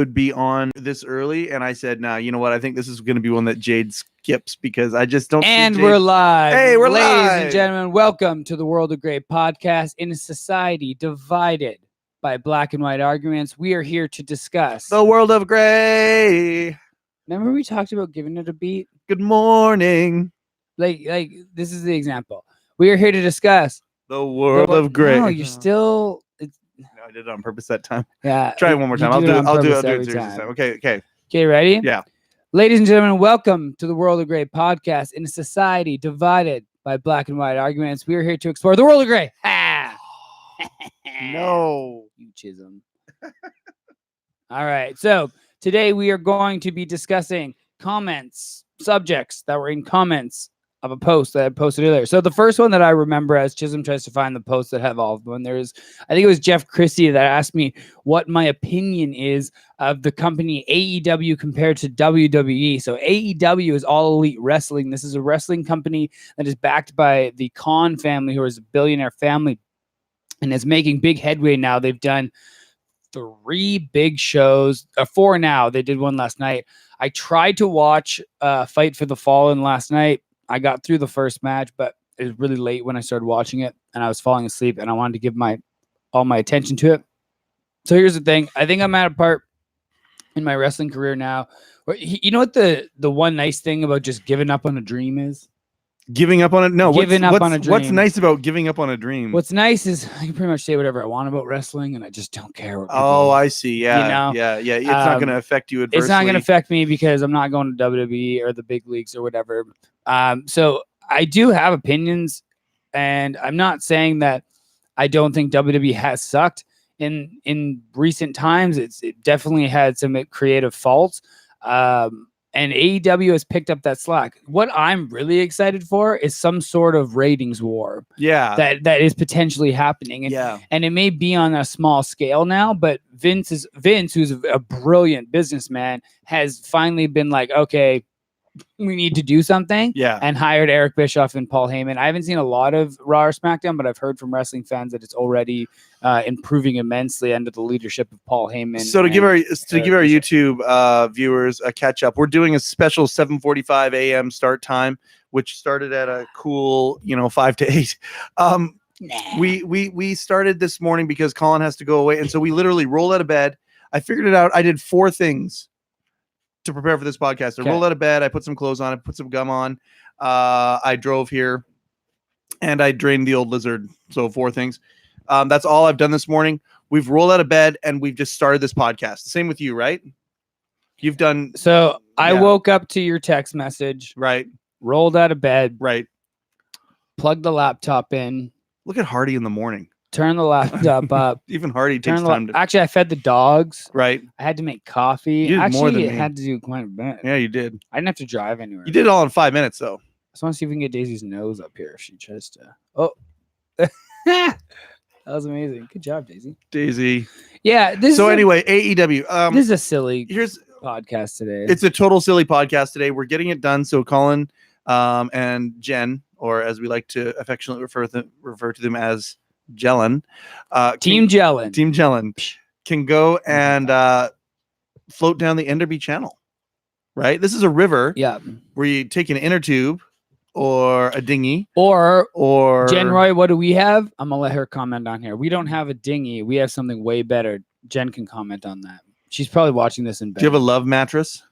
would be on this early, and I said, "Nah, you know what? I think this is going to be one that Jade skips because I just don't." And see we're Jade. live. Hey, we're Ladies live. and gentlemen, welcome to the World of Grey podcast. In a society divided by black and white arguments, we are here to discuss The World of Grey. Remember we talked about giving it a beat? Good morning. Like this is the example. We are here to discuss The World of Grey. No, you're still. No, I did it on purpose that time. Yeah. Try it one more time. I'll do it seriously this time. Okay. Okay, ready? Yeah. Ladies and gentlemen, welcome to the World of Grey podcast. In a society divided by black and white arguments, we are here to explore the world of Grey. Ha! No. You Chisholm. All right. So today we are going to be discussing subjects that were in comments of a post that I posted earlier. So the first one that I remember, as Chisholm tries to find the posts that have all of them, I think it was Jeff Christie that asked me what my opinion is of the company AEW compared to WWE. So AEW is All Elite Wrestling. This is a wrestling company that is backed by the Khan family, who is a billionaire family, and is making big headway now. They've done 3 big shows, 4 now. They did one last night. I tried to watch Fight for the Fallen last night. I got through the first match, but it was really late when I started watching it, and I was falling asleep, and I wanted to give all my attention to it. So here's the thing. I think I'm at a part in my wrestling career now where, you know what the one nice thing about just giving up on a dream is? Giving up on it? No. Giving up on a dream. What's nice about giving up on a dream? What's nice is I can pretty much say whatever I want about wrestling, and I just don't care what people I see. Yeah. You know? Yeah. It's not going to affect you adversely. It's not going to affect me because I'm not going to WWE or the big leagues or whatever. So I do have opinions, and I'm not saying that I don't think WWE has sucked in recent times. It definitely had some creative faults. And AEW has picked up that slack. What I'm really excited for is some sort of ratings war. Yeah. That is potentially happening. And it may be on a small scale now, but Vince, who's a brilliant businessman, has finally been like, okay, we need to do something. Yeah. And hired Eric Bischoff and Paul Heyman. I haven't seen a lot of Raw or SmackDown, but I've heard from wrestling fans that it's already improving immensely under the leadership of Paul Heyman. So to give our YouTube viewers a catch up, we're doing a special 7:45 a.m. start time, which started at a cool 5 to 8. We started this morning because Colin has to go away, and so we literally rolled out of bed. I figured it out. I did 4 things to prepare for this podcast. I rolled out of bed. I put some clothes on. I put some gum on. I drove here, and I drained the old lizard. So 4 things. That's all I've done this morning. We've rolled out of bed, and we've just started this podcast. Same with you, right? You've done. So I woke up to your text message. Right. Rolled out of bed. Right. Plugged the laptop in. Look at Hardy in the morning. Turn the laptop up. Even Hardy takes time to. Actually, I fed the dogs. Right. I had to make coffee. You did more than me. Had to do quite a bit. Yeah, you did. I didn't have to drive anywhere. You did it all in 5 minutes, though. I just want to see if we can get Daisy's nose up here if she tries to. Oh. That was amazing. Good job, Daisy. Yeah. Anyway, AEW. This is a silly podcast today. It's a total silly podcast today. We're getting it done. So Colin and Jen, or as we like to affectionately refer to them as Jellin. Team Jellin can go and float down the Enderby Channel. Right? This is a river. Yeah. Where you take an inner tube or a dinghy. Or Jen Roy, what do we have? I'm gonna let her comment on here. We don't have a dinghy. We have something way better. Jen can comment on that. She's probably watching this in bed. Do you have a love mattress?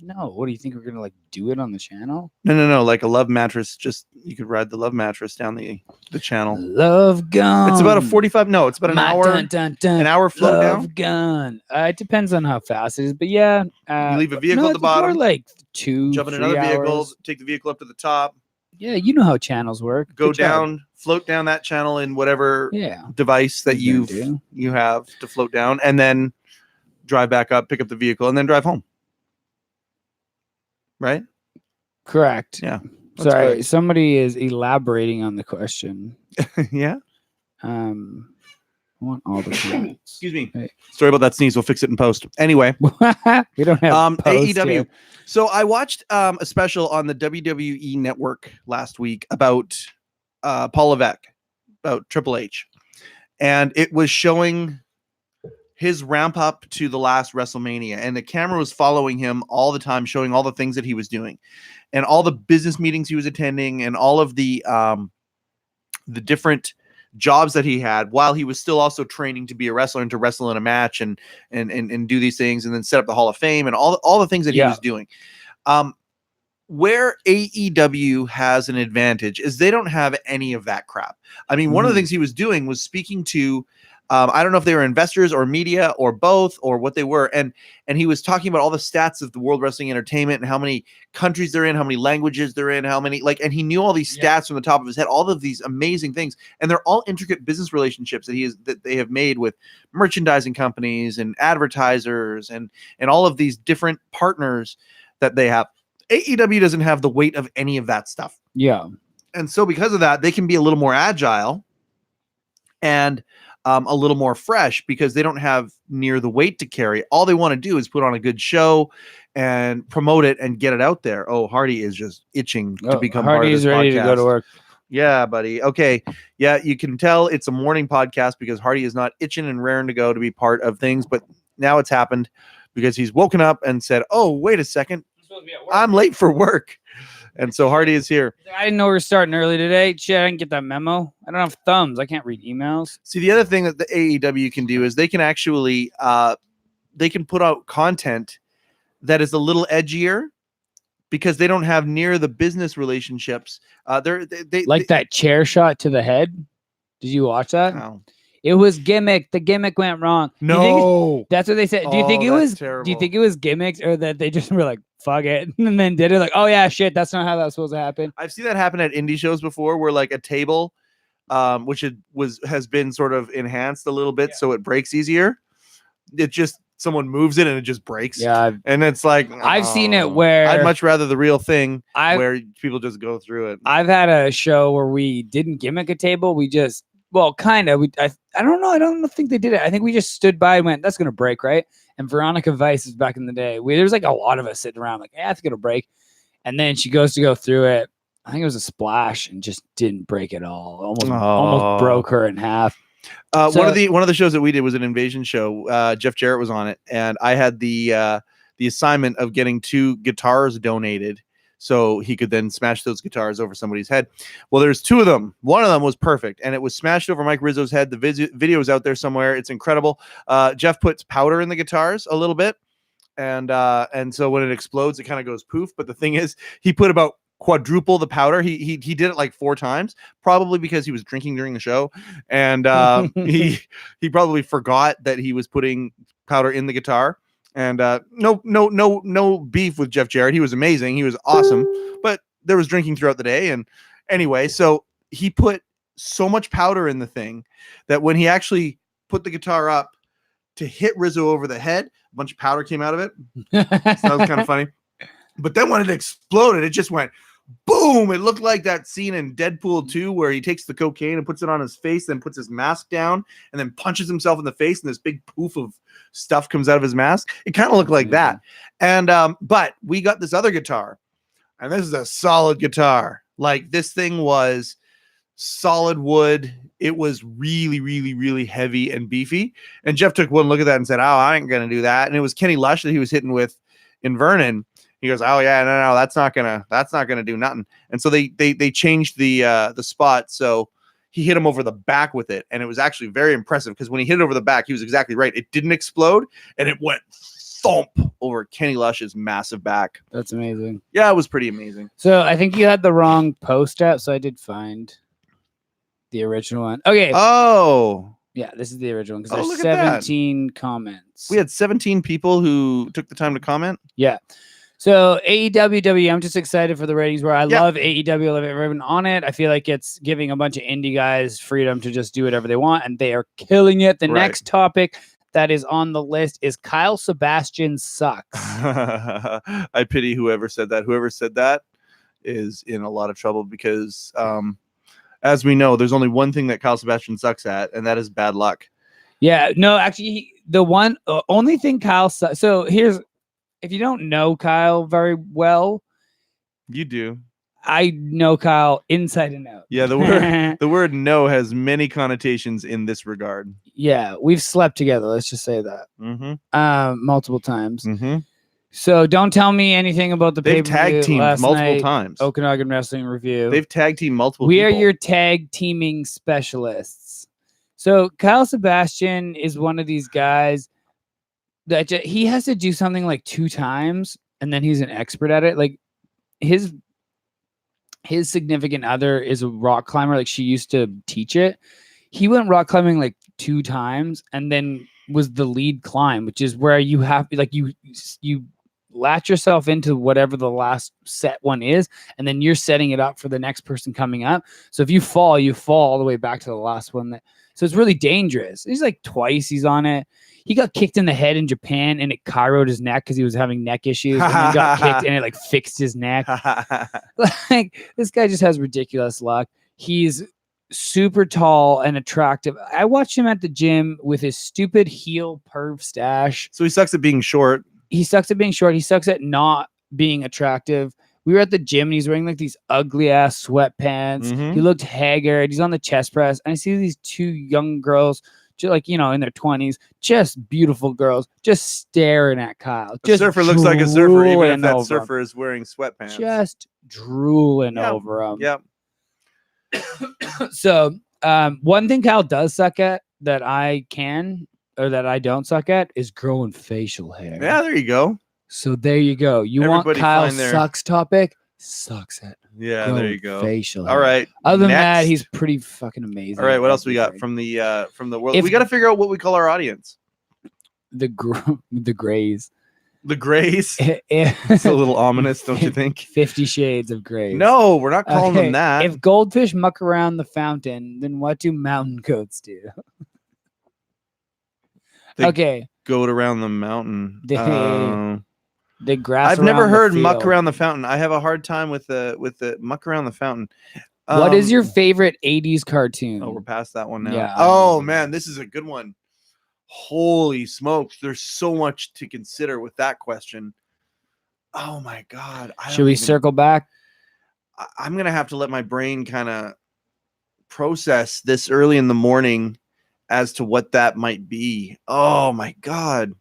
No. What do you think we're gonna do it on the channel? No. Like a love mattress. Just you could ride the love mattress down the channel. Love gun. It's about a 45. No, it's about an hour. An hour float down. Love gun. It depends on how fast it is, but yeah. You leave a vehicle at the bottom. More like 2. Jump in another vehicle. Take the vehicle up to the top. Yeah, you know how channels work. Go down, float down that channel in whatever device that you have to float down, and then drive back up, pick up the vehicle, and then drive home. Right? Correct. Yeah. Sorry, great. Somebody is elaborating on the question. Yeah. I want all the comments. Excuse me. Hey. Sorry about that sneeze. We'll fix it in post. Anyway, we don't have AEW. Here. So I watched a special on the WWE Network last week about Paul Levesque, about Triple H, and it was showing his ramp up to the last WrestleMania, and the camera was following him all the time, showing all the things that he was doing, and all the business meetings he was attending, and all of the different jobs that he had while he was still also training to be a wrestler and to wrestle in a match and do these things and then set up the Hall of Fame and all the things that he was doing. Where AEW has an advantage is they don't have any of that crap. I mean, one of the things he was doing was speaking to, I don't know if they were investors or media or both or what they were. And he was talking about all the stats of the World Wrestling Entertainment and how many countries they're in, how many languages they're in, how many, and he knew all these stats from the top of his head, all of these amazing things. And they're all intricate business relationships that they have made with merchandising companies and advertisers and all of these different partners that they have. AEW doesn't have the weight of any of that stuff. Yeah. And so because of that, they can be a little more agile and a little more fresh because they don't have near the weight to carry. All they want to do is put on a good show and promote it and get it out there. Oh, Hardy is just itching to become part of this podcast. Ready to go to work. Yeah, buddy. Okay. Yeah, you can tell it's a morning podcast because Hardy is not itching and raring to go to be part of things, but now it's happened because he's woken up and said, oh, wait a second. I'm late for work. And so Hardy is here. I didn't know we were starting early today. Shit, I didn't get that memo. I don't have thumbs. I can't read emails. See, the other thing that the AEW can do is they can actually they can put out content that is a little edgier because they don't have near the business relationships. They that chair shot to the head. Did you watch that? No. It was gimmick. The gimmick went wrong. No, that's what they said. Do you think it was terrible. Do you think it was gimmicks or that they just were like, fuck it, and then did it like, oh yeah, shit, that's not how that was supposed to happen? I've seen that happen at indie shows before where like a table which has been sort of enhanced a little bit so it breaks easier. It just someone moves it and it just breaks. Yeah. And it's like I've seen it where I'd much rather the real thing where people just go through it. I've had a show where we didn't gimmick a table. We just kind of. I don't know. I don't think they did it. I think we just stood by and went, that's going to break, right? And Veronica Weiss is back in the day. There's like a lot of us sitting around like, yeah, it's going to break. And then she goes to go through it. I think it was a splash and just didn't break at all. Almost broke her in half. One of the shows that we did was an Invasion show. Jeff Jarrett was on it. And I had the assignment of getting 2 guitars donated so he could then smash those guitars over somebody's head. Well, there's 2 of them. One of them was perfect, and it was smashed over Mike Rizzo's head. The video is out there somewhere. It's incredible. Jeff puts powder in the guitars a little bit, and so when it explodes, it kind of goes poof. But the thing is, he put about quadruple the powder. He did it like 4 times, probably because he was drinking during the show, and he probably forgot that he was putting powder in the guitar. And no beef with Jeff Jarrett. He was amazing. He was awesome. But there was drinking throughout the day. And anyway, so he put so much powder in the thing that when he actually put the guitar up to hit Rizzo over the head, a bunch of powder came out of it. So that was kind of funny. But then when it exploded, it just went boom. It looked like that scene in Deadpool 2 where he takes the cocaine and puts it on his face, then puts his mask down and then punches himself in the face, and this big poof of stuff comes out of his mask. It kind of looked like that. And but we got this other guitar, and this is a solid guitar. Like, this thing was solid wood. It was really, really, really heavy and beefy. And Jeff took one look at that and said, oh, I ain't gonna do that. And it was Kenny Lush that he was hitting with in Vernon. He goes, oh yeah, no, that's not gonna do nothing. And so they changed the spot. So he hit him over the back with it, and it was actually very impressive because when he hit it over the back, he was exactly right. It didn't explode, and it went thump over Kenny Lush's massive back. That's amazing. Yeah, it was pretty amazing. So I think you had the wrong post up, so I did find the original one. Okay. Oh. Yeah, this is the original one because there's 17 comments. We had 17 people who took the time to comment. Yeah. So AEW, I'm just excited for the ratings where I love AEW. I love everyone on it. I feel like it's giving a bunch of indie guys freedom to just do whatever they want, and they are killing it. The next topic that is on the list is Kyle Sebastian sucks. I pity whoever said that. Whoever said that is in a lot of trouble because, as we know, there's only one thing that Kyle Sebastian sucks at, and that is bad luck. Yeah, no, actually, only thing Kyle sucks. So if you don't know Kyle very well, you do. I know Kyle inside and out. Yeah, the word no has many connotations in this regard. Yeah, we've slept together. Let's just say that. Multiple times. So don't tell me anything about the They've tag pay-per-view teamed last multiple night, times. Okanagan Wrestling Review. They've tag teamed multiple We people. are your tag teaming specialists. So Kyle Sebastian is one of these guys that he has to do something like 2 times, and then he's an expert at it. Like his significant other is a rock climber. Like she used to teach it. He went rock climbing like 2 times, and then was the lead climb, which is where you have like you latch yourself into whatever the last set one is, and then you're setting it up for the next person coming up. So if you fall all the way back to the last one. So it's really dangerous. He's like twice he's on it. He got kicked in the head in Japan, and it chiroed his neck because he was having neck issues, and then got kicked, and it like fixed his neck. Like this guy just has ridiculous luck. He's super tall and attractive. I watched him at the gym with his stupid heel perv stash. So he sucks at being short. He sucks at being short. He sucks at not being attractive. We were at the gym, and he's wearing like these ugly ass sweatpants. He looked haggard. He's on the chest press, and I see these 2 young girls, just like, you know, in their 20s, just beautiful girls, just staring at Kyle. The surfer looks like a surfer, even if that surfer is wearing sweatpants. Just drooling over him. Yep. So, one thing Kyle does suck at that I don't suck at is growing facial hair. Yeah, there you go. So there you go. You Everybody want Kyle's sucks topic? Sucks at. Yeah, there you go. Facial hair. All right. Other than that, he's pretty fucking amazing. All right, what else we got from the world? We got to figure out what we call our audience. The Grays. The Grays. It's a little ominous, don't you think? 50 Shades of Grays. No, we're not calling them that. If goldfish muck around the fountain, then what do mountain goats do? They goat around the mountain. They grass. I've never heard muck around the fountain. I have a hard time with the muck around the fountain. What is your favorite 80s cartoon? Oh, we're past that one now. Yeah. Oh man, this is a good one. Holy smokes, there's so much to consider with that question. Oh my god. Should we circle back? I'm gonna have to let my brain kind of process this early in the morning as to what that might be. Oh my god.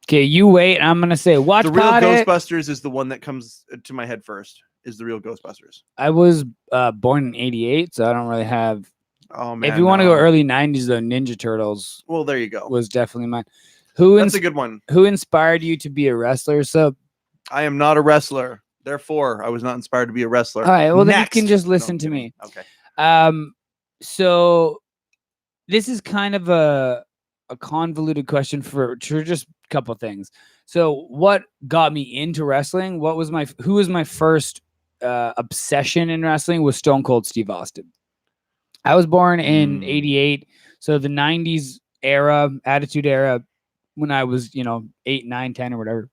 Okay, you wait. I'm gonna say watch. The real Ghostbusters is the one that comes to my head first. Is the real Ghostbusters. I was born in '88, so I don't really have. Oh man! If you want to go early '90s, though, Ninja Turtles. Well, there you go. Was definitely mine. That's a good one. Who inspired you to be a wrestler? So, I am not a wrestler. Therefore, I was not inspired to be a wrestler. All right. Well, then you can just listen to me. Okay. So this is kind of a convoluted question for just a couple of things. So, what got me into wrestling? Who was my first obsession in wrestling? Was Stone Cold Steve Austin. I was born in '88, so the '90s era, Attitude Era, when I was 8, 9, 10 or whatever.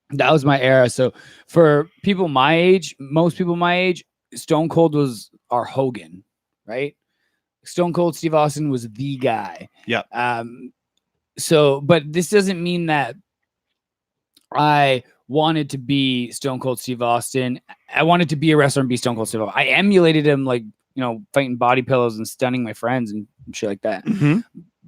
That was my era. So for people my age, most people my age, Stone Cold was our Hogan, right? Stone Cold Steve Austin was the guy. Yeah. So, but this doesn't mean that I wanted to be Stone Cold Steve Austin. I wanted to be a wrestler and be Stone Cold Steve Austin. I emulated him, like, fighting body pillows and stunning my friends and shit like that. Mm-hmm.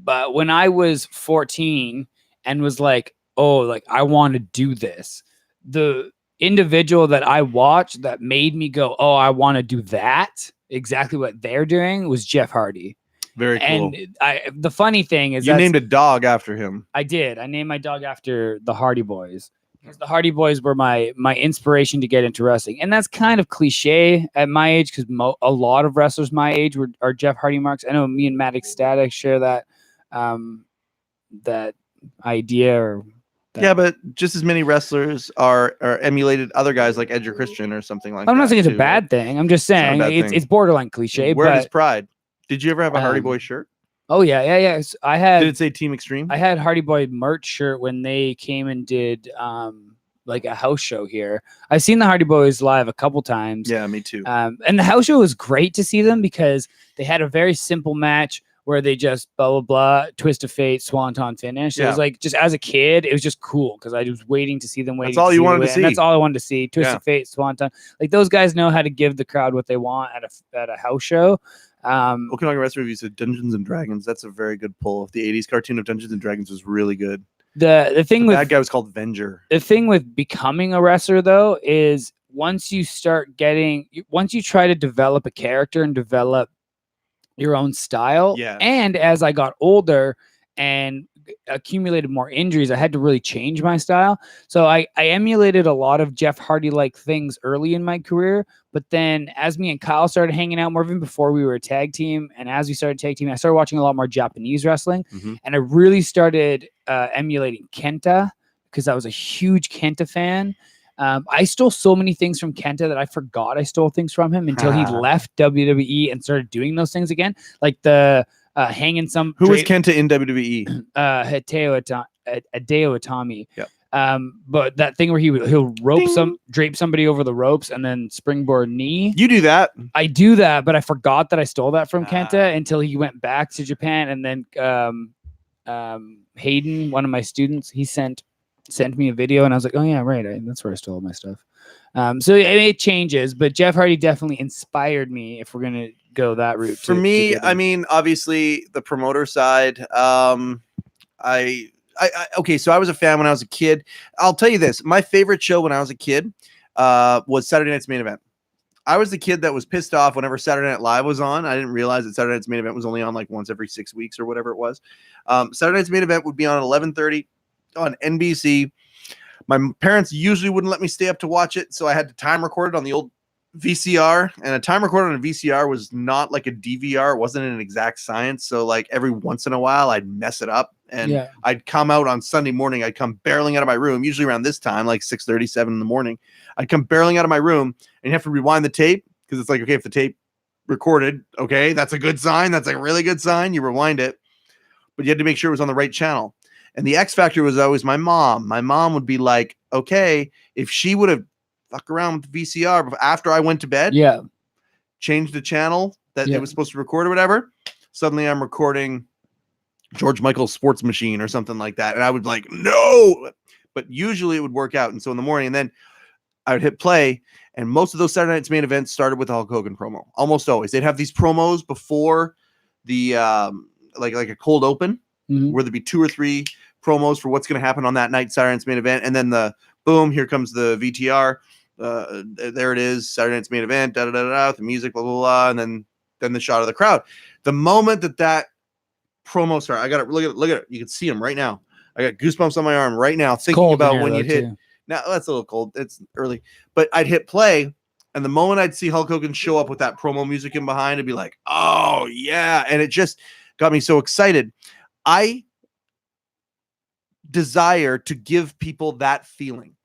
But when I was 14 and was like, oh, like I want to do this, the individual that I watched that made me go, oh, I want to do that, exactly what they're doing, was Jeff Hardy. Very cool. And the funny thing is, you named a dog after him. I did. I named my dog after the Hardy Boys. Because the Hardy Boys were my inspiration to get into wrestling. And that's kind of cliche at my age, because a lot of wrestlers my age are Jeff Hardy marks. I know me and Matt Ecstatic share that that idea. Or that. Yeah, but just as many wrestlers are emulated other guys like Edge or Christian or something like that. I'm not saying it's a bad thing. I'm just saying it's borderline cliche. Where is pride? Did you ever have a Hardy Boy shirt? Oh yeah. So I had. Did it say Team Extreme? I had Hardy Boy merch shirt when they came and did like a house show here. I've seen the Hardy Boys live a couple times. Yeah, me too. And the house show was great to see them because they had a very simple match where they just blah blah blah, twist of fate, swanton finish. It Yeah. was like, just as a kid, it was just cool because I was waiting to see them. That's all you wanted to see. And that's all I wanted to see. Twist Yeah. of fate, swanton. Like those guys know how to give the crowd what they want at a house show. Okanagan Wrestling Review said Dungeons and Dragons. That's a very good pull. The 80s cartoon of Dungeons and Dragons was really good. The thing The with bad guy was called Venger. the thing with becoming a wrestler though is once you try to develop a character and develop your own style. Yeah. And as I got older and accumulated more injuries, I had to really change my style. So I emulated a lot of Jeff Hardy like things early in my career. But then as me and Kyle started hanging out more, even before we were a tag team, and as we started tag team, I started watching a lot more Japanese wrestling. Mm-hmm. And I really started emulating Kenta because I was a huge Kenta fan. I stole so many things from Kenta that I forgot I stole things from him until he left WWE and started doing those things again, like the hanging some. Who was Kenta in WWE? Hideo Itami. Yeah. But that thing where he'll drape somebody over the ropes and then springboard knee. You do that. I do that, but I forgot that I stole that from Kenta until he went back to Japan, and then Hayden, one of my students, he sent me a video, and I was like, oh yeah, right, that's where I stole all my stuff. So it changes, but Jeff Hardy definitely inspired me if we're gonna go that route. For me, I mean, obviously the promoter side. Okay, so I was a fan when I was a kid. I'll tell you this: my favorite show when I was a kid was Saturday Night's Main Event. I was the kid that was pissed off whenever Saturday Night Live was on. I didn't realize that Saturday Night's Main Event was only on like once every 6 weeks or whatever it was. Saturday Night's Main Event would be on at 11:30 on NBC. My parents usually wouldn't let me stay up to watch it, so I had to time record it on the old VCR, and a time recorder on a VCR was not like a DVR. It wasn't an exact science. So like every once in a while I'd mess it up, and I'd come out on Sunday morning. I'd come barreling out of my room, usually around this time, like 6:37 in the morning. I'd come barreling out of my room, and you have to rewind the tape because it's like, okay, if the tape recorded, okay, that's a good sign. That's a really good sign. You rewind it, but you had to make sure it was on the right channel. And the X factor was always my mom. My mom would be like, okay, if she would have fuck around with the VCR after I went to bed, change the channel that it was supposed to record or whatever, suddenly I'm recording George Michael's Sports Machine or something like that. And I would like, no, but usually it would work out. And so in the morning, and then I would hit play, and most of those Saturday Night's Main Events started with the Hulk Hogan promo. Almost always. They'd have these promos before the, like a cold open, where there'd be 2 or 3 promos for what's going to happen on that night, Saturday Night's Main Event. And then the boom, here comes the VTR. There it is, Saturday Night's Main Event, da da da da, the music, blah blah blah, and then the shot of the crowd. The moment that promo started, I got it. Look at it. You can see them right now. I got goosebumps on my arm right now, thinking about when you hit. Now that's a little cold. It's early, but I'd hit play, and the moment I'd see Hulk Hogan show up with that promo music in behind, I'd be like, oh yeah, and it just got me so excited. I desire to give people that feeling.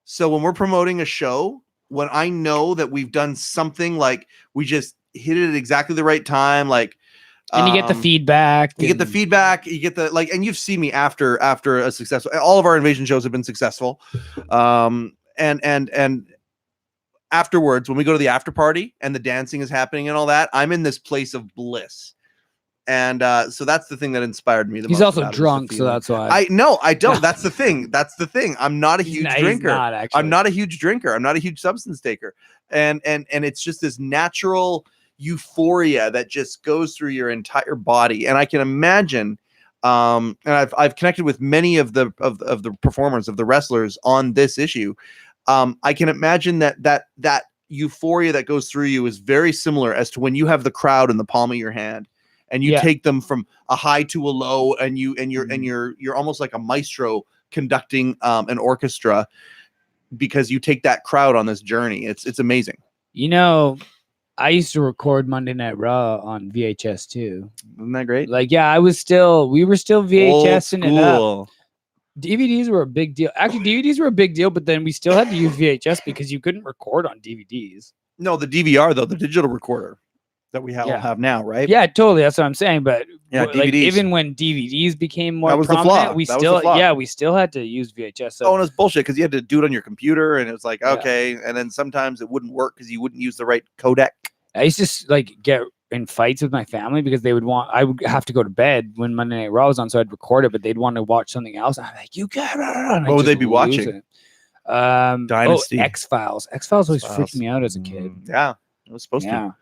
So when we're promoting a show, when I know that we've done something, like we just hit it at exactly the right time, like, and you get the feedback. You get the feedback. You get the like, and you've seen me after a successful. All of our Invasion shows have been successful, and afterwards, when we go to the after party and the dancing is happening and all that, I'm in this place of bliss. And so that's the thing that inspired me the most. He's also drunk, so that's why. I don't. That's the thing. That's the thing. I'm not a huge drinker. I'm not a huge drinker. I'm not a huge substance taker. And it's just this natural euphoria that just goes through your entire body. And I can imagine, and I've connected with many of the performers, of the wrestlers on this issue. I can imagine that euphoria that goes through you is very similar as to when you have the crowd in the palm of your hand. And you take them from a high to a low, and you're almost like a maestro conducting an orchestra, because you take that crowd on this journey. It's amazing. You know, I used to record Monday Night Raw on VHS too. Isn't that great? Like, yeah, we were still VHSing it up. DVDs were a big deal. Actually, DVDs were a big deal, but then we still had to use VHS because you couldn't record on DVDs. No, the DVR though, the digital recorder that we have now, right? Yeah, totally. That's what I'm saying. But yeah, like, even when DVDs became more prominent, we still had to use VHS. So. Oh, and it was bullshit because you had to do it on your computer, and it was like, okay, and then sometimes it wouldn't work because you wouldn't use the right codec. I used to like get in fights with my family because I would have to go to bed when Monday Night Raw was on, so I'd record it, but they'd want to watch something else. I'm like, you got it. What would they be watching? Dynasty. X-Files. X-Files always X-Files. freaked me out as a kid. Yeah, it was supposed to.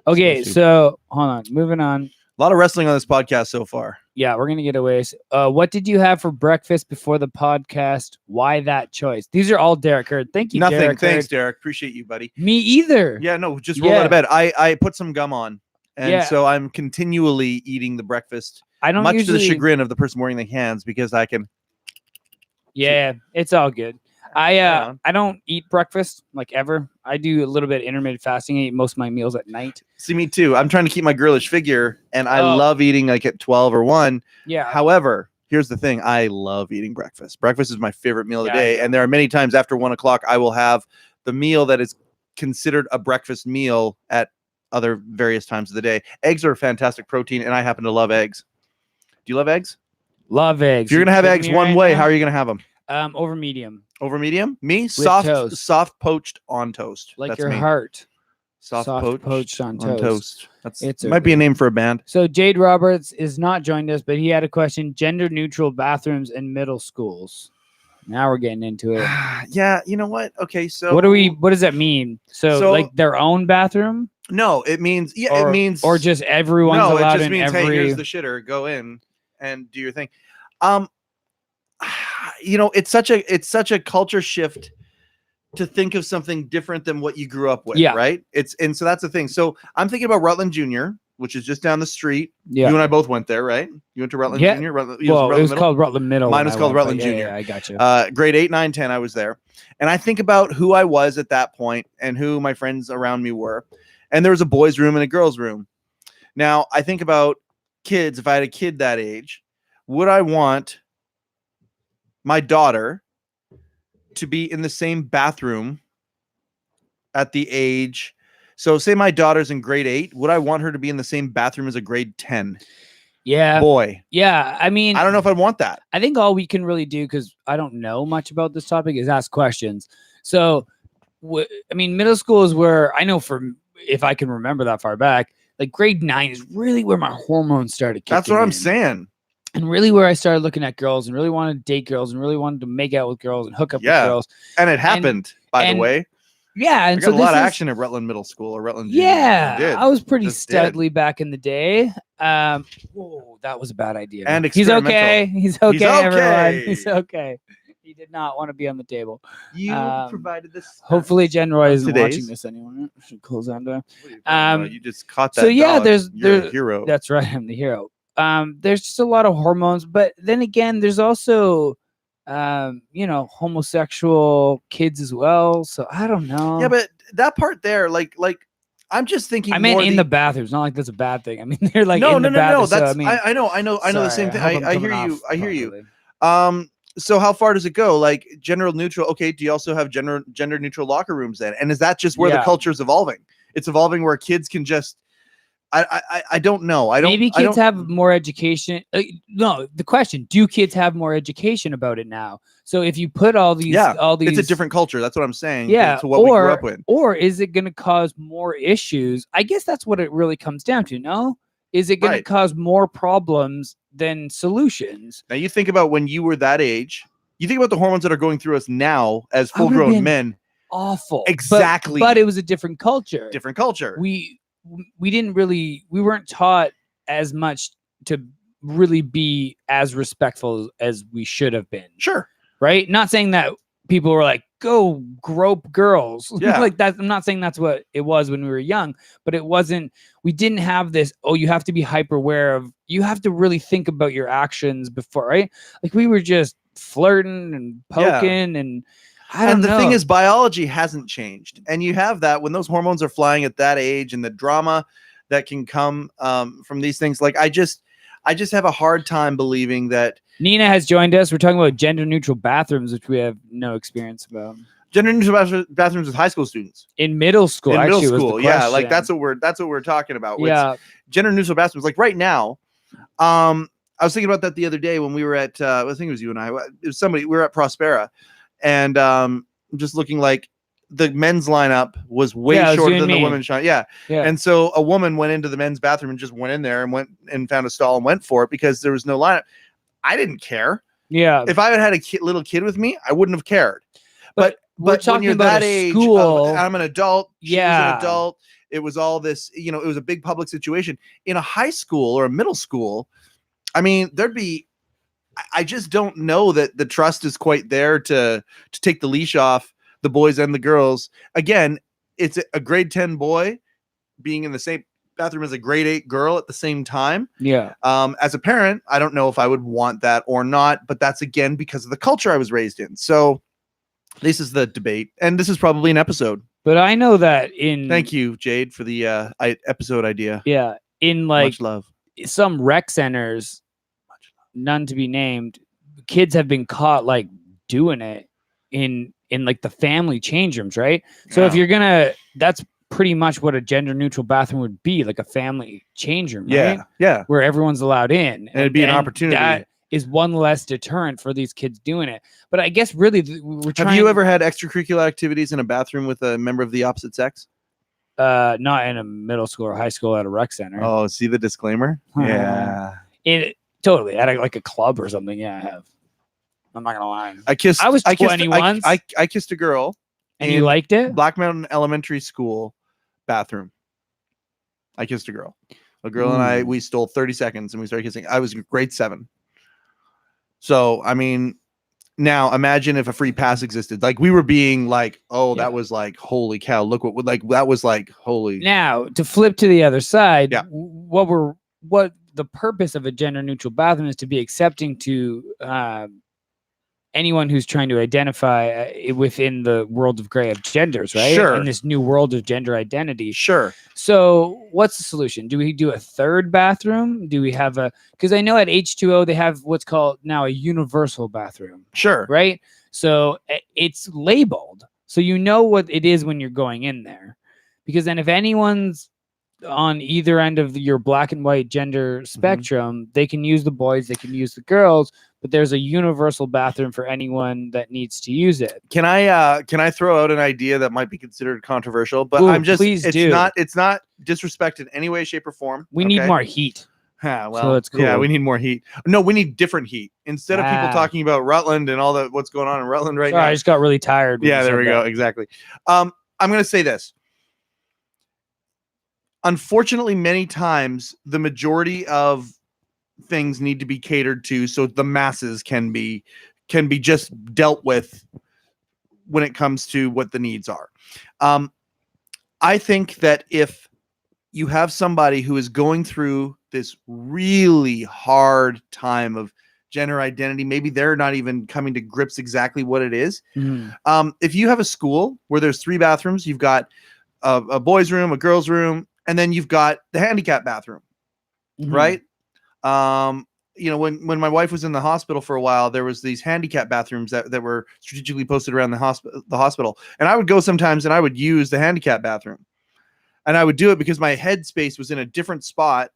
Okay, so hold on. Moving on. A lot of wrestling on this podcast so far. Yeah, we're gonna get away. What did you have for breakfast before the podcast? Why that choice? These are all Derek Hurd. Thank you, Nothing. Derek Thanks, Hurd. Derek. Appreciate you, buddy. Me either. Yeah, no, just roll out of bed. I put some gum on, and Yeah. so I'm continually eating the breakfast. I don't much usually to the chagrin of the person wearing the hands because I can. Yeah, it's all good. Yeah. I don't eat breakfast like ever. I do a little bit of intermittent fasting. I eat most of my meals at night. See, me too. I'm trying to keep my girlish figure, and I Oh. love eating like at 12 or 1. Yeah. However, here's the thing. I love eating breakfast. Breakfast is my favorite meal of the Yeah, I day. know. And there are many times after 1 o'clock, I will have the meal that is considered a breakfast meal at other various times of the day. Eggs are a fantastic protein, and I happen to love eggs. Do you love eggs? Love eggs. If you're going to have kidding eggs me one right way, now? how are you going to have them? Over medium, Over medium? Me? toast. Soft poached on toast. like That's your me. heart. Soft poached on on toast. toast. That's It's might be a okay. name for a band. So Jade Roberts is not joined us, but he had a question: gender neutral bathrooms in middle schools. Now we're getting into it. Yeah, you know what? Okay, so What does that mean? So like their own bathroom? No, it means Or, it means or just everyone's no, it allowed just in means every. hey, here's the shitter, go in and do your thing. It's such a culture shift to think of something different than what you grew up with, Yeah. right? So that's the thing. So I'm thinking about Rutland Junior, which is just down the street. Yeah. You and I both went there, right? You went to Rutland Yeah. Junior. Well, it was Middle? called Rutland Middle. Mine when was I called went, but Rutland Junior. Yeah, I got you. Grade 8, 9, 10, I was there. And I think about who I was at that point and who my friends around me were. And there was a boys' room and a girls' room. Now, I think about kids. If I had a kid that age, would I want my daughter to be in the same bathroom at the age? So say my daughter's in grade 8. Would I want her to be in the same bathroom as a grade 10 Yeah. boy? Yeah. I mean, I don't know if I'd want that. I think all we can really do, because I don't know much about this topic, is ask questions. So, I mean, middle school is where I know if I can remember that far back, like grade 9 is really where my hormones started kicking That's what I'm in. saying. And really where I started looking at girls and really wanted to date girls and really wanted to make out with girls and hook up with girls. And it happened, by the way. Yeah. I And got so a lot of this is- action at Rutland Middle School or Rutland Junior. Yeah. You did. I was pretty Just did. studly back in the day. Whoa, that was a bad idea. And he's okay. experimental. He's okay, everyone. okay. He's okay. He did not want to be on the table. You Um, provided this. Hopefully Jen Roy isn't today's. watching this anymore. I should close that door. What are you talking about? um, You just caught that. so yeah, dog. there's- You're a there- hero. That's right. I'm the hero. There's just a lot of hormones, but then again, there's also, homosexual kids as well. So I don't know. Yeah, but that part there, like I'm just thinking. I meant more in the bathrooms. Not like that's a bad thing. I mean, they're like no, in no, the no, no. bathrooms. So, That's I mean, I know the same thing. Sorry, hope I'm I coming hear you. off I hear you. properly. So how far does it go? Like gender neutral. Okay. Do you also have gender neutral locker rooms then? And is that just where the Yeah. culture is evolving? It's evolving where kids can just. I don't know. Maybe kids have more education. No, the question: do kids have more education about it now? So if you put all these, It's a different culture. That's what I'm saying. Yeah, To what we grew up with. or is it going to cause more issues? I guess that's what it really comes down to. No, is it going to Right. cause more problems than solutions? Now you think about when you were that age. You think about the hormones that are going through us now as I would've full-grown been men. Awful, Exactly. But it was a different culture. Different culture. We weren't taught as much to really be as respectful as we should have been. Sure. Right? Not saying that people were like, go grope girls. Yeah. Like that. I'm not saying that's what it was when we were young, but it wasn't, we didn't have this, you have to be hyper aware of, you have to really think about your actions before, right? Like we were just flirting and poking and I don't know. The thing is, biology hasn't changed. And you have that when those hormones are flying at that age and the drama that can come from these things. Like I just have a hard time believing that Nina has joined us. We're talking about gender neutral bathrooms, which we have no experience about. gender neutral bathrooms with high school students. In middle school, In middle actually, was the school, yeah, like question. that's what we're talking about. Yeah. Gender neutral bathrooms. Like right now, I was thinking about that the other day when we were at I think it was you and I. It was somebody. We were at Prospera, and just looking like the men's lineup was way Yeah, it was shorter you and than the me. women's shot. Yeah. Yeah. And so a woman went into the men's bathroom and just went in there and went and found a stall and went for it because there was no lineup. I didn't care. Yeah. If I had a little kid with me, I wouldn't have cared. But we're when talking you're about that a age school. of, I'm an adult. She was Yeah. an adult. It was all this, you know, it was a big public situation. In a high school or a middle school, I mean, I just don't know that the trust is quite there to take the leash off the boys and the girls. Again, it's a grade 10 boy being in the same bathroom as a grade 8 girl at the same time. Yeah. As a parent, I don't know if I would want that or not, but that's again because of the culture I was raised in. So this is the debate, and this is probably an episode. But I know that in Thank you, Jade, for the episode idea. Yeah, in like Much love. some rec centers, none to be named, kids have been caught like doing it in like the family change rooms, right? So if Yeah. you're gonna, that's pretty much what a gender neutral bathroom would be, like a family change room, right? Yeah. Where everyone's allowed in, And it'd be an opportunity. That is one less deterrent for these kids doing it. But I guess really, we're trying. Have you ever had extracurricular activities in a bathroom with a member of the opposite sex? Not in a middle school or high school at a rec center. Oh, see the disclaimer? Yeah. Totally at like a club or something. Yeah, I have. I'm not gonna lie. I was 20 once. I kissed a girl And you liked it? Black Mountain Elementary School bathroom. I kissed a girl. A girl and I, we stole 30 seconds and we started kissing. I was in grade 7. So, I mean, now imagine if a free pass existed. Like we were being like, oh, Yeah. that was like, holy cow, look what, like, that was like, holy. Now, to flip to the other side, Yeah. what the purpose of a gender neutral bathroom is to be accepting to anyone who's trying to identify within the world of gray of genders, right? Sure. In this new world of gender identity. Sure. So what's the solution? Do we do a third bathroom? Do we have because I know at H2O they have what's called now a universal bathroom, Sure. right? So it's labeled. So you know what it is when you're going in there. Because then if anyone's on either end of your black and white gender spectrum, they can use the boys, they can use the girls, but there's a universal bathroom for anyone that needs to use it. Can I throw out an idea that might be considered controversial? But Ooh, I'm just please it's do. not disrespect in any way, shape, or form. We need more heat. Well, So it's yeah, cool. we need more heat. No, we need different heat. Instead of people talking about Rutland and all that what's going on in Rutland right Sorry, now. I just got really tired. when Yeah, you there said we that. go. Exactly. I'm going to say this. Unfortunately, many times the majority of things need to be catered to so the masses can be just dealt with when it comes to what the needs are. I think that if you have somebody who is going through this really hard time of gender identity, maybe they're not even coming to grips exactly what it is. If you have a school where there's 3 bathrooms, you've got a boys' room, a girls' room, and then you've got the handicap bathroom, right? You know, when my wife was in the hospital for a while, there was these handicap bathrooms that were strategically posted around the hospital. And I would go sometimes and I would use the handicap bathroom. And I would do it because my headspace was in a different spot.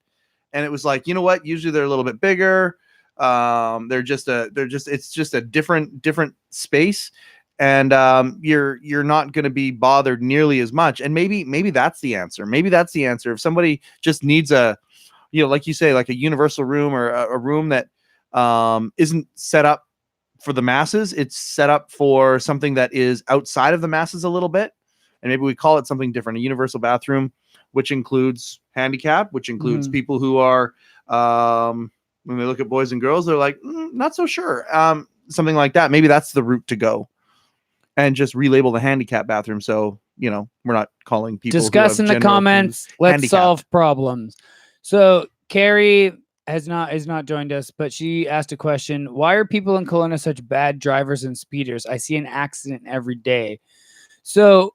And it was like, you know what? Usually they're a little bit bigger. It's just a different space. And you're not going to be bothered nearly as much. And maybe that's the answer. Maybe that's the answer. If somebody just needs like you say, like a universal room or a room that isn't set up for the masses, it's set up for something that is outside of the masses a little bit. And maybe we call it something different, a universal bathroom, which includes handicap, which includes people who are, when they look at boys and girls, they're like, not so sure. Something like that. Maybe that's the route to go. And just relabel the handicap bathroom. So, we're not calling people. Discuss in the comments. Let's handicapped. solve problems. So Carrie has not joined us, but she asked a question. Why are people in Kelowna such bad drivers and speeders? I see an accident every day. So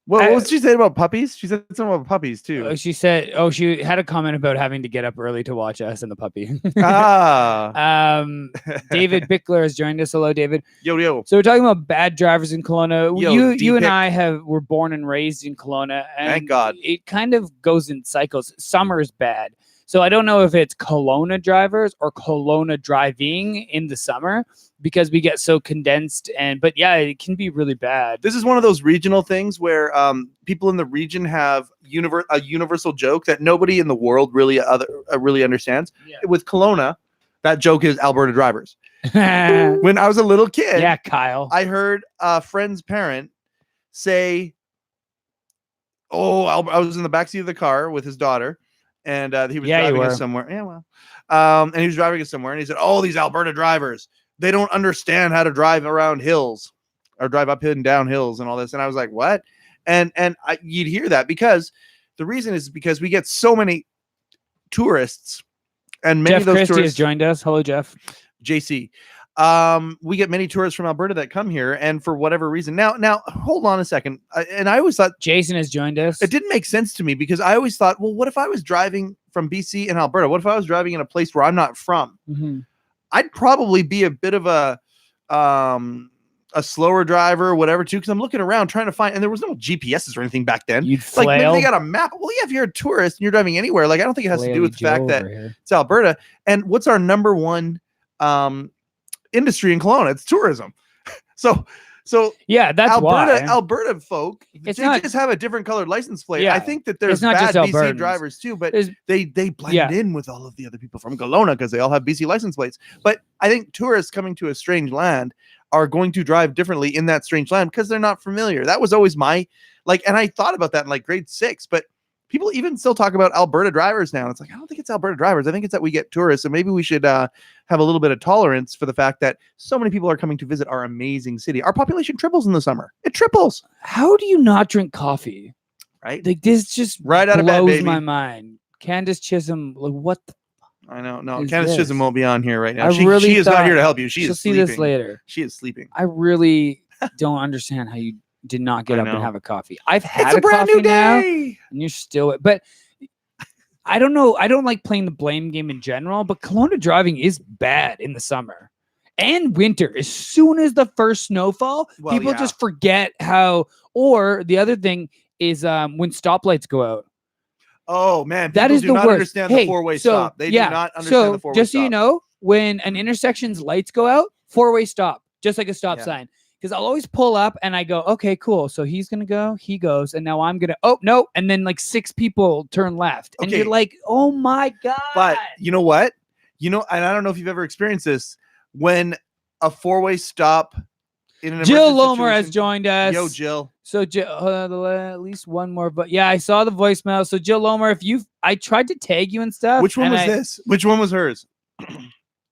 what did she say about puppies? She said something about puppies too. she said, she had a comment about having to get up early to watch us and the puppy. David Bickler has joined us. Hello, David. Yo. So we're talking about bad drivers in Kelowna. Yo, You and D-Pick. I were born and raised in Kelowna. And Thank God. It kind of goes in cycles. Summer is bad. So I don't know if it's Kelowna drivers or Kelowna driving in the summer because we get so condensed. But yeah, it can be really bad. This is one of those regional things where people in the region have a universal joke that nobody in the world really understands. Yeah. With Kelowna, that joke is Alberta drivers. When I was a little kid, Yeah, Kyle. I heard a friend's parent say, "Oh, I was in the backseat of the car with his daughter, and he was driving us somewhere. Yeah, well, and he was driving us somewhere, and he said, "Oh, these Alberta drivers, they don't understand how to drive around hills or drive up and down hills and all this." And I was like, "What?" And you'd hear that because the reason is because we get so many tourists, and many Jeff of those Christie has tourists. joined us. Hello, Jeff. JC. We get many tourists from Alberta that come here, and for whatever reason, now hold on a second. And I always thought Jason has joined us. it didn't make sense to me because I always thought, well, what if I was driving from BC and Alberta? What if I was driving in a place where I'm not from? Mm-hmm. I'd probably be a bit of a slower driver or whatever too, because I'm looking around trying to find, and there was no GPSs or anything back then. You'd like maybe flail. they got a map. Well, yeah, if you're a tourist and you're driving anywhere, like I don't think it has to do with the fact that it's Alberta. And what's our number one industry in Kelowna? It's tourism. So yeah, that's Alberta folk, it's they not, just have a different colored license plate. Yeah, I think that there's it's not bad just BC drivers too, but they blend in with all of the other people from Kelowna because they all have BC license plates. But I think tourists coming to a strange land are going to drive differently in that strange land because they're not familiar. That was always my and I thought about that in like grade 6, but people even still talk about Alberta drivers now. It's like, I don't think it's Alberta drivers. I think it's that we get tourists, and maybe we should have a little bit of tolerance for the fact that so many people are coming to visit our amazing city. Our population triples in the summer. It triples. How do you not drink coffee? Right? Like this just right out of bed, blows baby. my mind. Candace Chisholm, like what the I know. No, Candace Chisholm won't be on here right now. She is not here to help you. She'll see this later. She is sleeping. I really don't understand how you did not get up and have a coffee. I've had it's a brand coffee new day now, and you're still. But I don't know. I don't like playing the blame game in general. But Kelowna driving is bad in the summer and winter. As soon as the first snowfall, people just forget how. Or the other thing is when stoplights go out. Oh man, that is do the not worst. understand the four-way stop. They do not understand the four-way stop. Just so you know, when an intersection's lights go out, four-way stop, just like a stop sign. Because I'll always pull up and I go, okay, cool. So he's gonna go, he goes, and now I'm gonna. Oh no! And then like 6 people turn left, and you're like, oh my god! But you know what? And I don't know if you've ever experienced this when a four-way stop. Jill Lomer has joined us. Yo, Jill. So Jill, at least one more, but yeah, I saw the voicemail. So Jill Lomer, I tried to tag you and stuff. Which one was this? Which one was hers?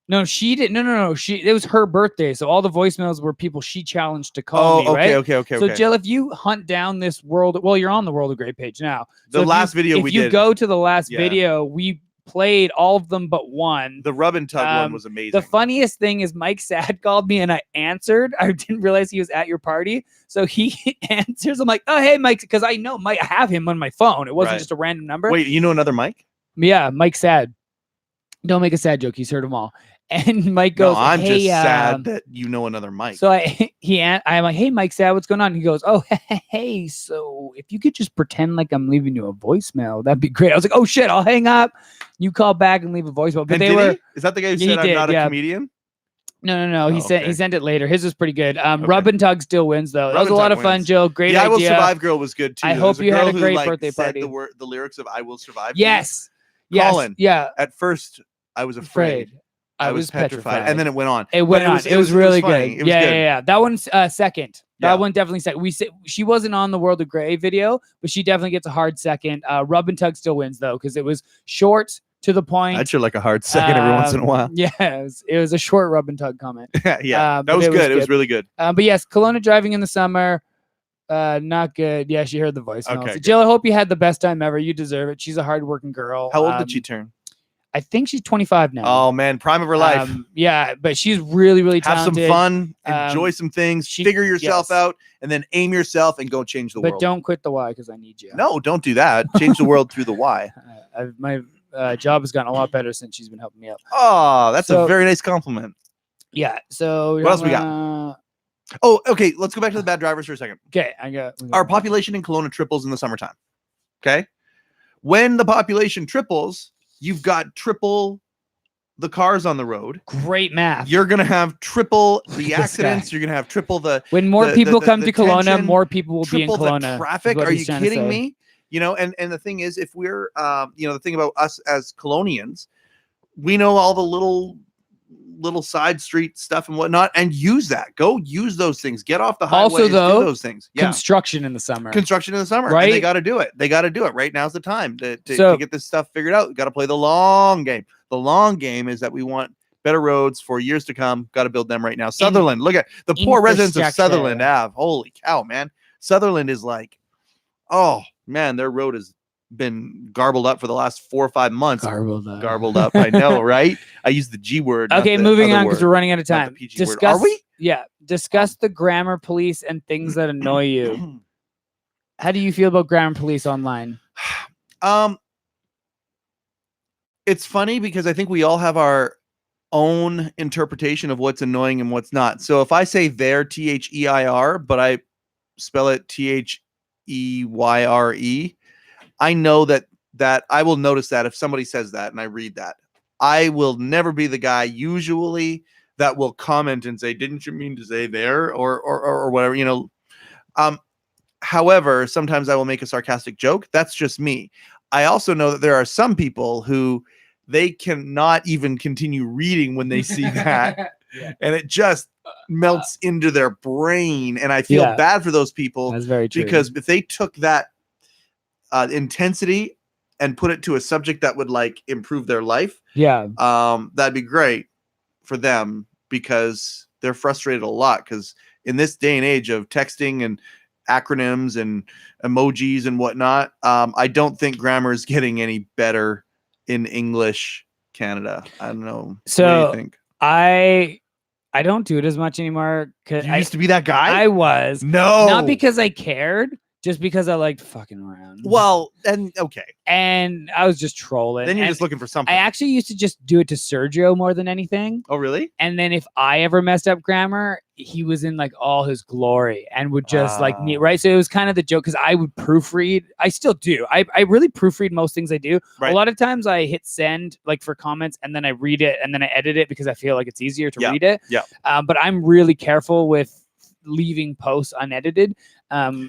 No, she didn't. No. It was her birthday, so all the voicemails were people she challenged to call me. Right? Okay. So Jill, if you hunt down this you're on the World of Great page now. The last video we did. If you go to the last video, we played all of them but one. The rub and tug one was amazing. The funniest thing is Mike Sad called me and I answered. I didn't realize he was at your party. So he answers. I'm like, oh, hey, Mike, because I know Mike, I have him on my phone. It wasn't just a random number. Wait, you know another Mike? Yeah, Mike Sad. Don't make a sad joke. He's heard them all. And Mike goes, no, I'm hey, just sad that you know another Mike. So I'm like, hey, Mike Sad, what's going on? He goes, oh, hey, so if you could just pretend like I'm leaving you a voicemail, that'd be great. I was like, oh shit, I'll hang up. You call back and leave a voicemail. But is that the guy who said I'm not a comedian? No. He sent it later. His was pretty good. Rub and Tug still wins though. That was a lot of fun, Jill. Great idea. I Will Survive Girl was good too. I hope you had a great birthday party. The lyrics of I Will Survive. Yes. Colin. Yeah. At first, I was afraid. I was petrified. And then it went on. It was really good. Yeah. That one's second. That Yeah. one definitely second. She wasn't on the World of Grey video, but she definitely gets a hard second. Rub and Tug still wins though, because it was short to the point. I'd sure like a hard second every once in a while. Yeah, it was a short Rub and Tug comment. Yeah, that was good. It was really good. But yes, Kelowna driving in the summer, not good. Yeah, she heard the voicemail. Okay, so Jill, I hope you had the best time ever. You deserve it. She's a hardworking girl. How old did she turn? I think she's 25 now. Oh man, prime of her life. Yeah, but she's really, really talented. Have some fun, enjoy some things, figure yourself out, and then aim yourself and go change the world. But don't quit the Y because I need you. No, don't do that. Change the world through the Y. My job has gotten a lot better since she's been helping me out. Oh, that's a very nice compliment. Yeah. So what else we got? Oh, okay. Let's go back to the bad drivers for a second. Okay, our population in Kelowna triples in the summertime. Okay, when the population triples, you've got triple the cars on the road. Great math. You're gonna have triple the This accidents. guy. You're gonna have triple the When more the- people the- come the to Kelowna, tension, more people will be in triple the Kelowna. is traffic. what Are he's you trying to kidding say. me? And the thing is, if we're the thing about us as Kelownians, we know all the little side street stuff and whatnot, and use that. Go use those things. Get off the highway. Also, do though, those things. Yeah. Construction in the summer. Construction in the summer, Right? And they got to do it. They got to do it. Right now's the time to So- get this stuff figured out. Got to play the long game. The long game is that we want better roads for years to come. Got to build them right now. Sutherland, look at the poor residents of Infrastructure. Sutherland Ave. Holy cow, man! Sutherland is like, oh man, their road has been garbled up for the last 4 or 5 months. Garbled up. I know, right? I use the G word. not Okay, the moving other on because word. we're running out of not the time. PG word. Are we? Yeah. Discuss the grammar police and things that annoy you. How do you feel about grammar police online? It's funny because I think we all have our own interpretation of what's annoying and what's not. So if I say there, THEIR, but I spell it THEYRE, I know that I will notice that if somebody says that and I read that. I will never be the guy usually that will comment and say, didn't you mean to say there or whatever, however, sometimes I will make a sarcastic joke. That's just me. I also know that there are some people who they cannot even continue reading when they see that. Yeah. And it just melts into their brain. And I feel Yeah. bad for those people That's very true. because if they took that intensity and put it to a subject that would like improve their life, yeah, that'd be great for them because they're frustrated a lot. Because in this day and age of texting and acronyms and emojis and whatnot, I don't think grammar is getting any better in English Canada. I don't know. So what do you think? I don't do it as much anymore. Cause You used to be that guy? I was No. not because I cared, just because I liked fucking around. Well, then okay. And I was just trolling. Then you're And just looking for something. I actually used to just do it to Sergio more than anything. Oh, really? And then if I ever messed up grammar, he was in like all his glory and would just like me, right? So it was kind of the joke because I would proofread. I still do. I really proofread most things I do. Right. A lot of times I hit send like for comments and then I read it and then I edit it because I feel like it's easier to read it. Yeah. But I'm really careful with leaving posts unedited.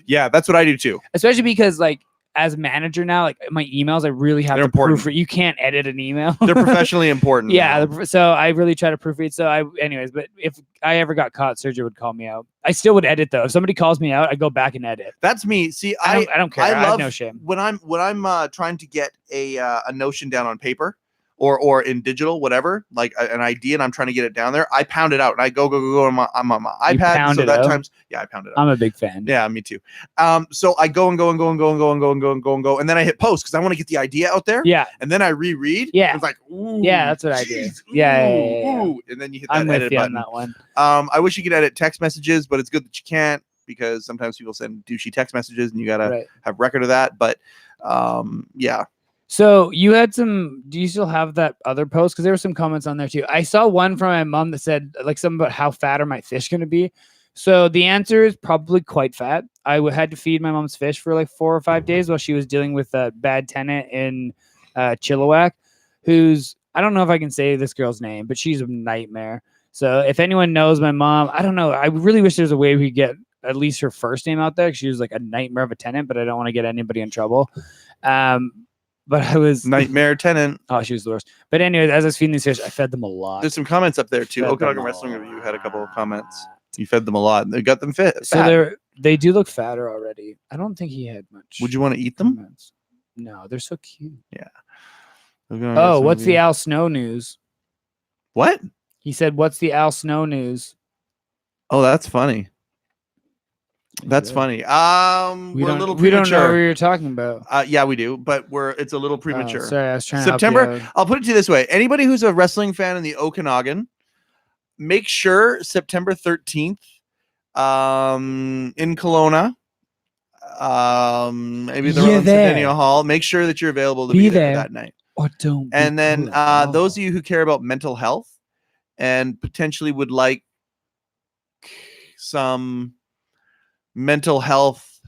Yeah, that's what I do too. Especially because like as manager now, like my emails, I really have They're to important. proofread. You can't edit an email. They're professionally important. Yeah, so I really try to proofread. So anyways, but if I ever got caught, Sergio would call me out. I still would edit though. If somebody calls me out, I go back and edit. That's me. See, I don't care. I love have no shame. when I'm trying to get a notion down on paper or in digital, whatever, like an idea, and I'm trying to get it down there. I pound it out and I go on my iPad. pound So it that out? times, yeah, I pound it out. I'm a big fan. Yeah, me too. So I go and go, and then I hit post because I want to get the idea out there. Yeah. And then I reread. Yeah. It's like, ooh, Yeah, that's what I do. geez, Yeah. ooh, and then you hit that I'm with edit you button. on that one. I wish you could edit text messages, but it's good that you can't because sometimes people send douchey text messages and you gotta Right. have record of that. But yeah. So you had some. Do you still have that other post? Because there were some comments on there too. I saw one from my mom that said like something about how fat are my fish going to be. So the answer is probably quite fat. I had to feed my mom's fish for like 4 or 5 days while she was dealing with a bad tenant in Chilliwack, who's I don't know if I can say this girl's name, but she's a nightmare. So if anyone knows my mom, I don't know. I really wish there was a way we could get at least her first name out there. She was like a nightmare of a tenant, but I don't want to get anybody in trouble. But I was Nightmare tenant. Oh, she was the worst. But anyways, as I was feeding these fish, I fed them a lot. There's some comments up there too. Fed them Okanagan a Wrestling Review had a couple of lot. comments. You fed them a lot. They got them fit. So they do look fatter already. I don't think he had much. Would you want to eat them? comments. No, they're so cute. Yeah. Okanagan Oh, Wrestling what's the Review. Al Snow news? What? He said, "What's the Al Snow news?" Oh, that's funny. That's Yeah. funny. We We're a little we don't know what premature. you're talking about. Yeah, we do, but it's a little Oh, premature. sorry, I was trying September. to help you out. I'll put it to you this way: anybody who's a wrestling fan in the Okanagan, make sure September 13th, in Kelowna, maybe the You're Roland there. Centennial Hall. Make sure that you're available to Be be there there. that night. Or don't. be And then cool at those all. of you who care about mental health and potentially would like some mental health,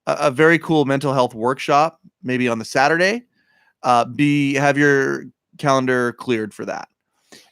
a very cool mental health workshop, maybe on the Saturday. have your calendar cleared for that.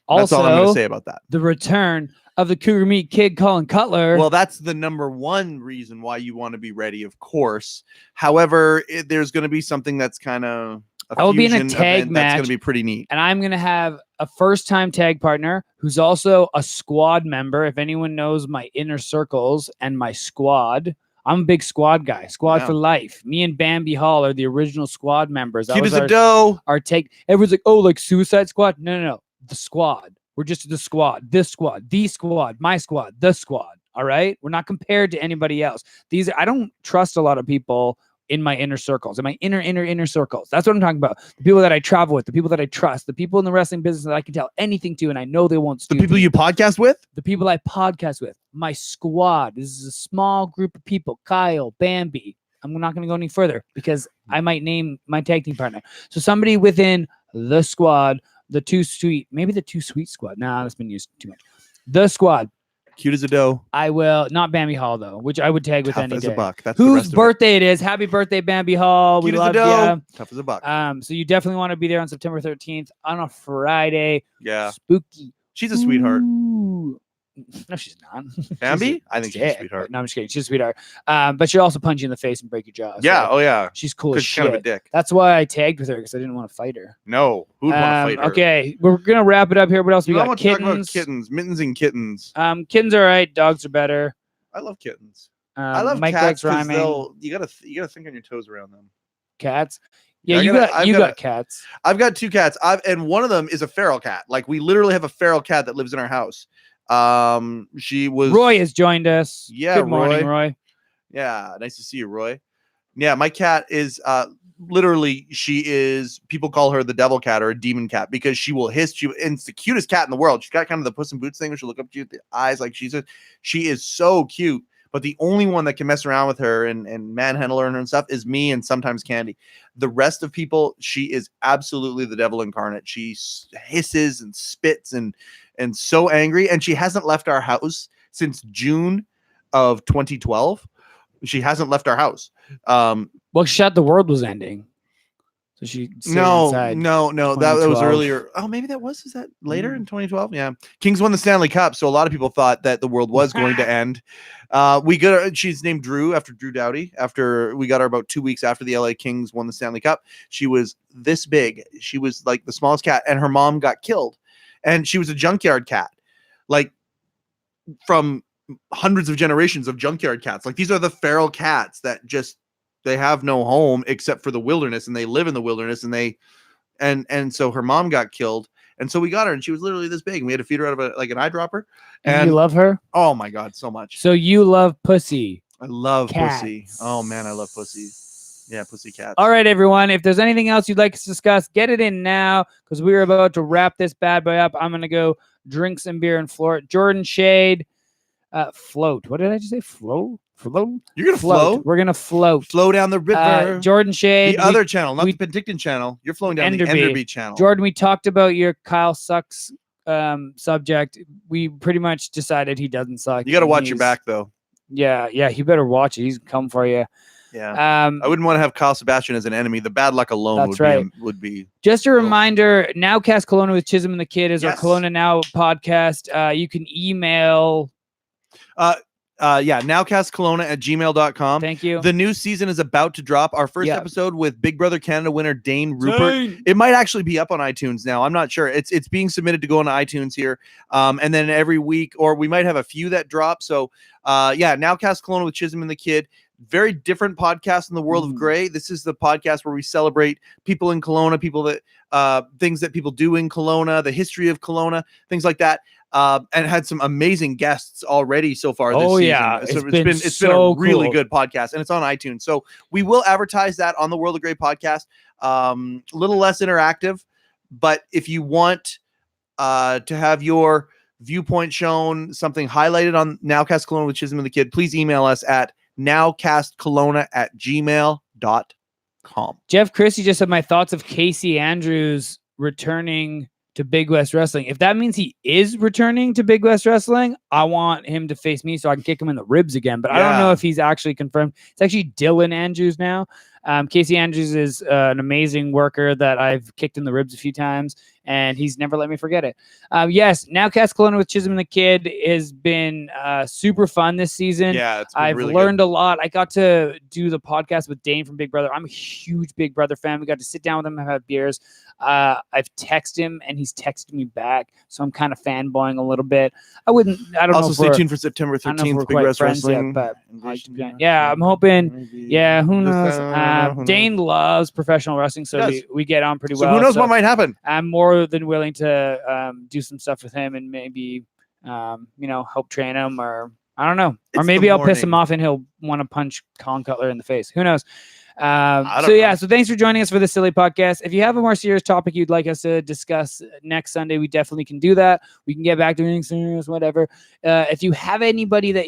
Also, that's all I'm going to say about that. The return of the Cougar Meat Kid, Colin Cutler. Well, that's the number one reason why you want to be ready, of course. However, there's going to be something that's kind of I will be in a tag match. That's going to be pretty neat. And I'm going to have a first-time tag partner who's also a squad member. If anyone knows my inner circles and my squad, I'm a big squad guy. Squad for life. Me and Bambi Hall are the original squad members. Cute as a dough. Our take. Everyone's like, oh, like Suicide Squad? No. The squad. We're just the squad. This squad. The squad. My squad. The squad. All right? We're not compared to anybody else. I don't trust a lot of people in my inner circles, in my inner circles. That's what I'm talking about. The people that I travel with, the people that I trust, the people in the wrestling business that I can tell anything to and I know they won't steal. The people you podcast with? The people I podcast with. My squad. This is a small group of people. Kyle, Bambi. I'm not going to go any further because I might name my tag team partner. So somebody within the squad, the Too Sweet squad. Nah, that's been used too much. The squad. Cute as a dough. I will not Bambi Hall though, which I would tag with Tough any as day. a buck. That's whose birthday it is. Happy birthday, Bambi Hall. Cute We as love a dough. you. Tough as a buck. So you definitely want to be there on September 13th on a Friday. Yeah. Spooky. She's a sweetheart. Ooh. No, she's not. Bambi? I think she's a sweetheart. No, I'm just kidding. She's a sweetheart. But she'll also punch you in the face and break your jaw. Yeah. So Oh yeah. she's cool as She's shit. kind of a dick. That's why I tagged with her because I didn't want to fight her. No. Who would want to fight her? Okay, we're gonna wrap it up here. What else we got? Want to talk about kittens, mittens, and kittens. Kittens are right. Dogs are better. I love kittens. I love Mike cats likes because rhyming. you gotta think on your toes around them. Cats. Yeah, I you got cats. I've got two cats. And one of them is a feral cat. Like we literally have a feral cat that lives in our house. She was Roy has joined us. Yeah, Good morning, Roy. Yeah, nice to see you, Roy. Yeah, my cat is literally people call her the devil cat or a demon cat because she will hiss. And it's the cutest cat in the world. She's got kind of the Puss in Boots thing where she'll look up to you with the eyes like she is so cute. But the only one that can mess around with her and manhandle her and stuff is me and sometimes Candy. The rest of people, she is absolutely the devil incarnate. She hisses and spits and so angry. And she hasn't left our house since June of 2012. She hasn't left our house. Well, she thought the world was ending. So she inside. No. That was earlier. Oh, maybe that was. Is that later in 2012? Yeah. Kings won the Stanley Cup, so a lot of people thought that the world was going to end. She's named Drew after Drew Doughty. After we got her about 2 weeks after the LA Kings won the Stanley Cup, she was this big. She was like the smallest cat, and her mom got killed. And she was a junkyard cat, like from hundreds of generations of junkyard cats. Like these are the feral cats that they have no home except for the wilderness, and they live in the wilderness, and so her mom got killed, and so we got her, and she was literally this big, and we had to feed her out of an eyedropper. And you love her? Oh my god, so much. So you love Pussy? I love cats. Pussy. Oh man, I love Pussy. Yeah, Pussy cats. All right, everyone. If there's anything else you'd like to discuss, get it in now because we're about to wrap this bad boy up. I'm gonna go drink some beer and floor it. Jordan Shade, float. What did I just say? Float. You're gonna float. We're gonna float. Flow down the river. Jordan Shade, the other channel, not the Penticton channel. You're flowing down the Enderby channel. Jordan, we talked about your Kyle sucks subject. We pretty much decided he doesn't suck. You got to watch your back though. Yeah. He better watch it. He's come for you. Yeah. I wouldn't want to have Kyle Sebastian as an enemy. The bad luck alone would be. Just a reminder, Nowcast Kelowna with Chisholm and the Kid is our Kelowna Now podcast. You can email. nowcastkelowna@gmail.com. Thank you. The new season is about to drop. Our first episode with Big Brother Canada winner Dane Rupert. It might actually be up on iTunes now. I'm not sure. It's being submitted to go on iTunes here. And then every week, or we might have a few that drop. So Nowcast Kelowna with Chisholm and the Kid. Very different podcast in the world of gray. This is the podcast where we celebrate people in Kelowna, people that things that people do in Kelowna, the history of Kelowna, things like that. And had some amazing guests already so far this season. Yeah. So it's been a really good podcast, and it's on iTunes. So we will advertise that on the World of Gray podcast. A little less interactive, but if you want to have your viewpoint shown, something highlighted on Nowcast Kelowna with Chisholm and the Kid, please email us at nowcastkelowna@gmail.com. Jeff Christie just said my thoughts of Casey Andrews returning to Big West Wrestling. If that means he is returning to Big West Wrestling, I want him to face me so I can kick him in the ribs again. But I don't know if he's actually confirmed. It's actually Dylan Andrews now. Casey Andrews is an amazing worker that I've kicked in the ribs a few times, and he's never let me forget it. Yes, Nowcast Kelowna with Chisholm and the Kid has been super fun this season. Yeah, it's been I've really learned a lot. I got to do the podcast with Dane from Big Brother. I'm a huge Big Brother fan. We got to sit down with him and have beers. I've texted him and he's texted me back, so I'm kind of fanboying a little bit. I don't know. Also, stay tuned for September I don't know if 13th, we're Big quite Rest friends yet, Wrestling. but yeah, I'm hoping. Yeah, who knows? Dane loves professional wrestling, so He does. we get on pretty So well. who knows what might happen? I'm more than willing to do some stuff with him and maybe help train him, or I don't know, or It's maybe the I'll piss him morning. off and he'll want to punch Colin Cutler in the face. Who knows? I So don't yeah, know. so thanks for joining us for the silly podcast. If you have a more serious topic you'd like us to discuss next Sunday, we definitely can do that. We can get back to anything serious, whatever. If you have anybody that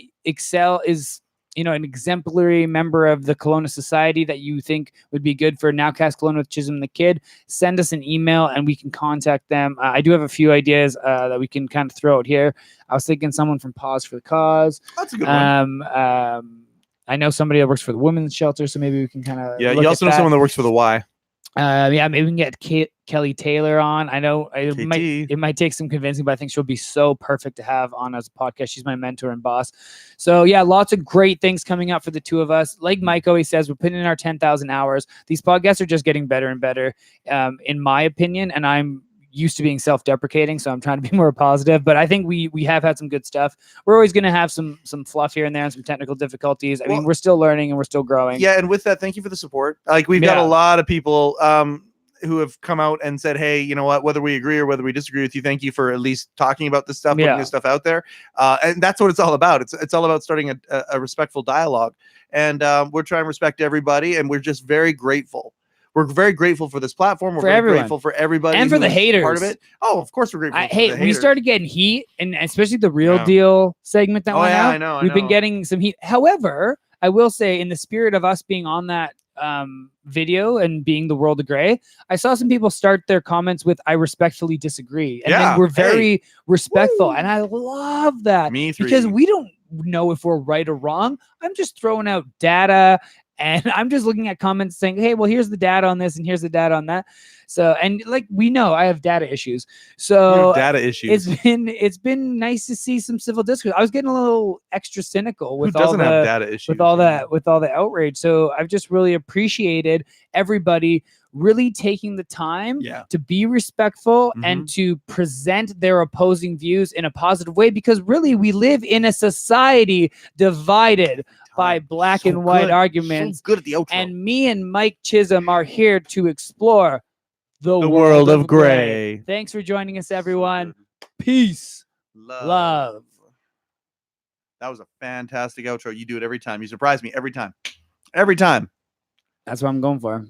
is an exemplary member of the Kelowna Society that you think would be good for Nowcast Kelowna with Chisholm and the Kid, send us an email and we can contact them. I do have a few ideas that we can kind of throw out here. I was thinking someone from Pause for the Cause. That's a good one. I know somebody that works for the women's shelter, so maybe we can kind of You also know someone that works for the Y. Maybe we can get Kelly Taylor on. I know KT. it might take some convincing, but I think she'll be so perfect to have on as a podcast. She's my mentor and boss. So yeah, lots of great things coming up for the two of us. Like Mike always says, we're putting in our 10,000 hours. These podcasts are just getting better and better, in my opinion. And I'm used to being self-deprecating, so I'm trying to be more positive, but I think we have had some good stuff. We're always going to have some fluff here and there and some technical difficulties. I mean, we're still learning and we're still growing. Yeah, and with that, thank you for the support. Like, we've got a lot of people who have come out and said, hey, you know what, whether we agree or whether we disagree with you, thank you for at least talking about this stuff, putting this stuff out there. And that's what it's all about. It's all about starting a respectful dialogue. And we're trying to respect everybody, and we're just very grateful. We're very grateful for this platform. We're very grateful for everybody and for the haters. Part of it. Oh, of course we're grateful. For the haters. We started getting heat, and especially the Real Deal segment that went out. I know. We've been getting some heat. However, I will say, in the spirit of us being on that video and being the world of gray, I saw some people start their comments with "I respectfully disagree," and then we're very respectful, and I love that. Because we don't know if we're right or wrong. I'm just throwing out data. And I'm just looking at comments saying, hey, well, here's the data on this and here's the data on that. So, and like, we know I have data issues. So data issues. It's been nice to see some civil discourse. I was getting a little extra cynical with have data issues? with all the outrage. So I've just really appreciated everybody really taking the time to be respectful and to present their opposing views in a positive way, because really we live in a society divided by black and white arguments. So good at the outro. And me and Mike Chisholm are here to explore the world of gray. Thanks for joining us, everyone. Peace. Love. That was a fantastic outro. You do it every time. You surprise me every time. Every time. That's what I'm going for.